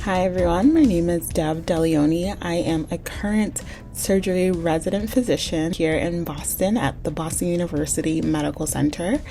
Hi everyone, my name is Dele-Oni. I am a current surgery resident physician here in Boston at the Boston University Medical Center.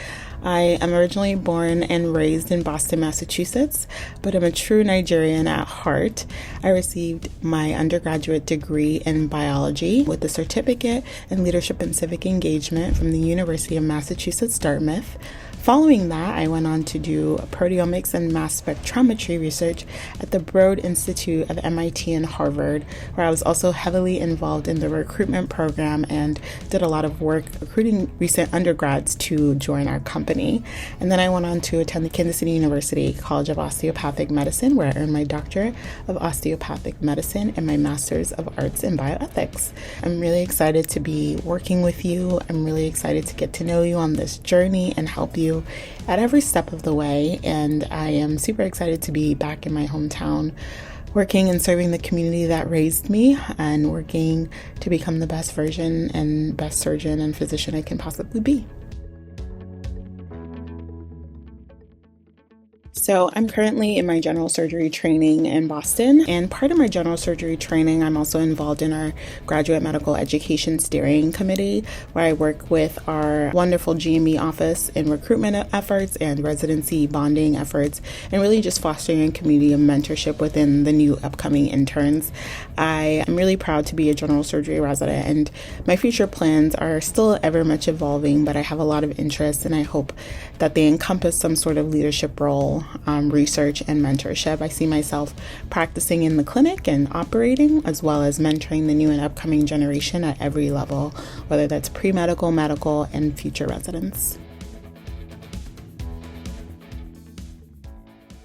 I am originally born and raised in Boston, Massachusetts, but I'm a true Nigerian at heart. I received my undergraduate degree in biology with a certificate in leadership and civic engagement from the University of Massachusetts, Dartmouth. Following that, I went on to do proteomics and mass spectrometry research at the Broad Institute of MIT and Harvard, where I was also heavily involved in the recruitment program and did a lot of work recruiting recent undergrads to join our company. And then I went on to attend the Kansas City University College of Osteopathic Medicine, where I earned my doctorate of osteopathic medicine and my master's of arts in bioethics. I'm really excited to be working with you. I'm really excited to get to know you on this journey and help you at every step of the way, and I am super excited to be back in my hometown working and serving the community that raised me and working to become the best version and best surgeon and physician I can possibly be. So I'm currently in my general surgery training in Boston, and part of my general surgery training, I'm also involved in our graduate medical education steering committee, where I work with our wonderful GME office in recruitment efforts and residency bonding efforts, and really just fostering a community of mentorship within the new upcoming interns. I am really proud to be a general surgery resident, and my future plans are still ever much evolving, but I have a lot of interest, and I hope that they encompass some sort of leadership role, research, and mentorship. I see myself practicing in the clinic and operating, as well as mentoring the new and upcoming generation at every level, whether that's pre-medical, medical, and future residents.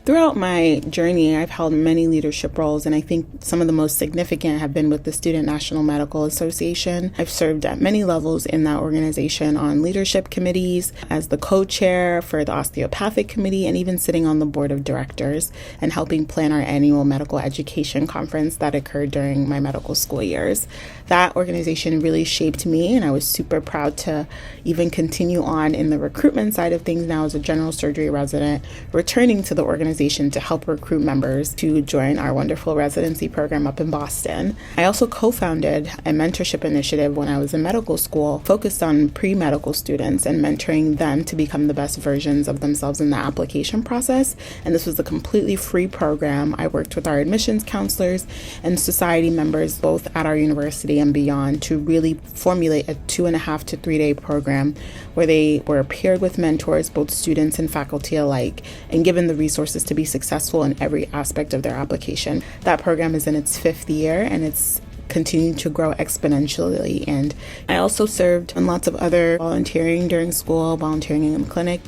Throughout my journey, I've held many leadership roles, and I think some of the most significant have been with the Student National Medical Association. I've served at many levels in that organization on leadership committees, as the co-chair for the Osteopathic Committee, and even sitting on the board of directors and helping plan our annual medical education conference that occurred during my medical school years. That organization really shaped me, and I was super proud to even continue on in the recruitment side of things now as a general surgery resident, returning to the organization to help recruit members to join our wonderful residency program up in Boston. I also co-founded a mentorship initiative when I was in medical school, focused on pre-medical students and mentoring them to become the best versions of themselves in the application process. And this was a completely free program. I worked with our admissions counselors and society members, both at our university and beyond, to really formulate a 2.5 to 3 day program where they were paired with mentors, both students and faculty alike, and given the resources to be successful in every aspect of their application. That program is in its 5th year, and it's continuing to grow exponentially. And I also served in lots of other volunteering during school, volunteering in the clinic.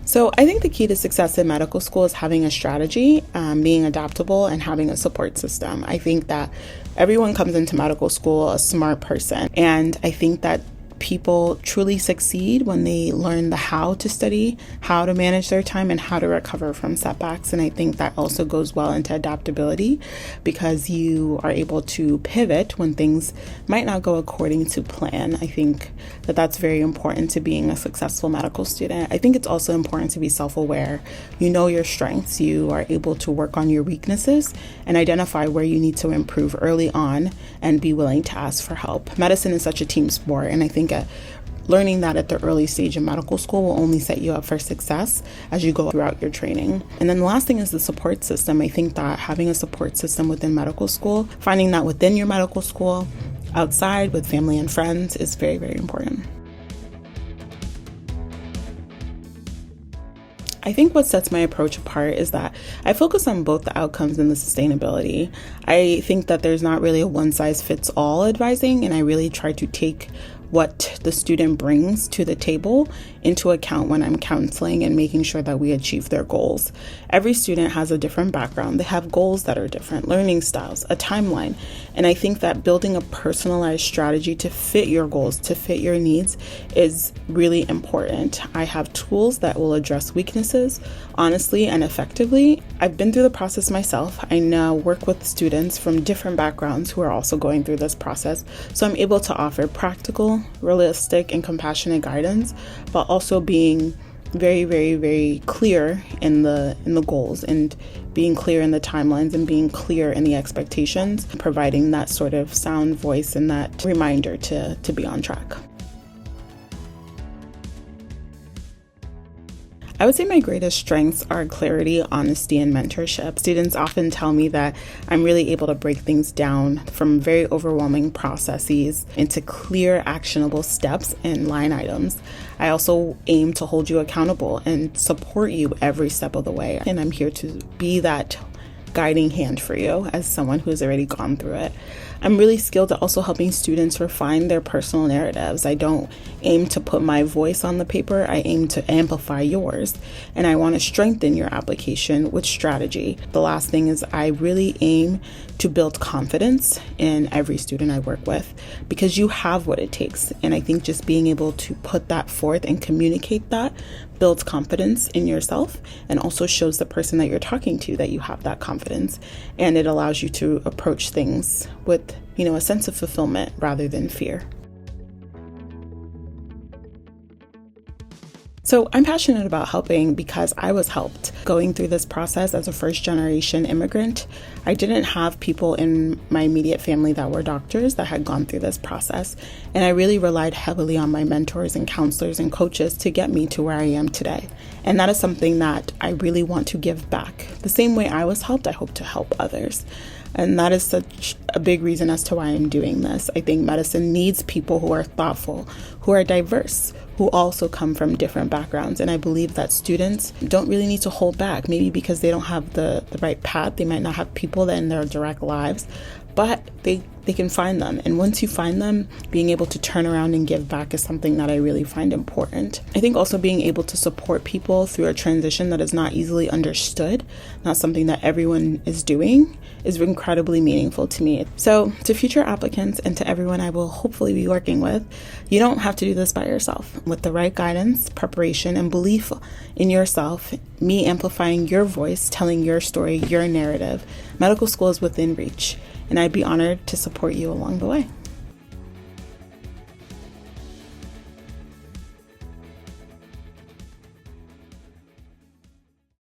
So I think the key to success in medical school is having a strategy, being adaptable, and having a support system. I think that everyone comes into medical school a smart person, and I think that people truly succeed when they learn the how to study, how to manage their time, and how to recover from setbacks. And I think that also goes well into adaptability, because you are able to pivot when things might not go according to plan. I think that that's very important to being a successful medical student. I think it's also important to be self-aware. You know your strengths. You are able to work on your weaknesses and identify where you need to improve early on and be willing to ask for help. Medicine is such a team sport, and I think learning that at the early stage of medical school will only set you up for success as you go throughout your training. And then the last thing is the support system. I think that having a support system within medical school, finding that within your medical school, outside with family and friends, is very, very important. I think what sets my approach apart is that I focus on both the outcomes and the sustainability. I think that there's not really a one-size-fits-all advising, and I really try to take what the student brings to the table into account when I'm counseling and making sure that we achieve their goals. Every student has a different background. They have goals that are different, learning styles, a timeline. And I think that building a personalized strategy to fit your goals, to fit your needs, is really important. I have tools that will address weaknesses honestly and effectively. I've been through the process myself. I now work with students from different backgrounds who are also going through this process. So I'm able to offer practical, realistic, and compassionate guidance, but also being very, very, very clear in the goals, and being clear in the timelines, and being clear in the expectations, providing that sort of sound voice and that reminder to be on track. I would say my greatest strengths are clarity, honesty, and mentorship. Students often tell me that I'm really able to break things down from very overwhelming processes into clear, actionable steps and line items. I also aim to hold you accountable and support you every step of the way. And I'm here to be that guiding hand for you as someone who has already gone through it. I'm really skilled at also helping students refine their personal narratives. I don't aim to put my voice on the paper, I aim to amplify yours. And I want to strengthen your application with strategy. The last thing is I really aim to build confidence in every student I work with, because you have what it takes. And I think just being able to put that forth and communicate that builds confidence in yourself, and also shows the person that you're talking to that you have that confidence. And it allows you to approach things with, a sense of fulfillment rather than fear. So I'm passionate about helping because I was helped going through this process as a first-generation immigrant. I didn't have people in my immediate family that were doctors that had gone through this process, and I really relied heavily on my mentors and counselors and coaches to get me to where I am today. And that is something that I really want to give back. The same way I was helped, I hope to help others. And that is such a big reason as to why I'm doing this. I think medicine needs people who are thoughtful, who are diverse, who also come from different backgrounds. And I believe that students don't really need to hold back, maybe because they don't have the right path. They might not have people that in their direct lives, but they can find them. And once you find them, being able to turn around and give back is something that I really find important. I think also being able to support people through a transition that is not easily understood, not something that everyone is doing, is incredibly meaningful to me. So to future applicants and to everyone I will hopefully be working with, you don't have to do this by yourself. With the right guidance, preparation, and belief in yourself, me amplifying your voice, telling your story, your narrative, medical school is within reach. And I'd be honored to support you along the way.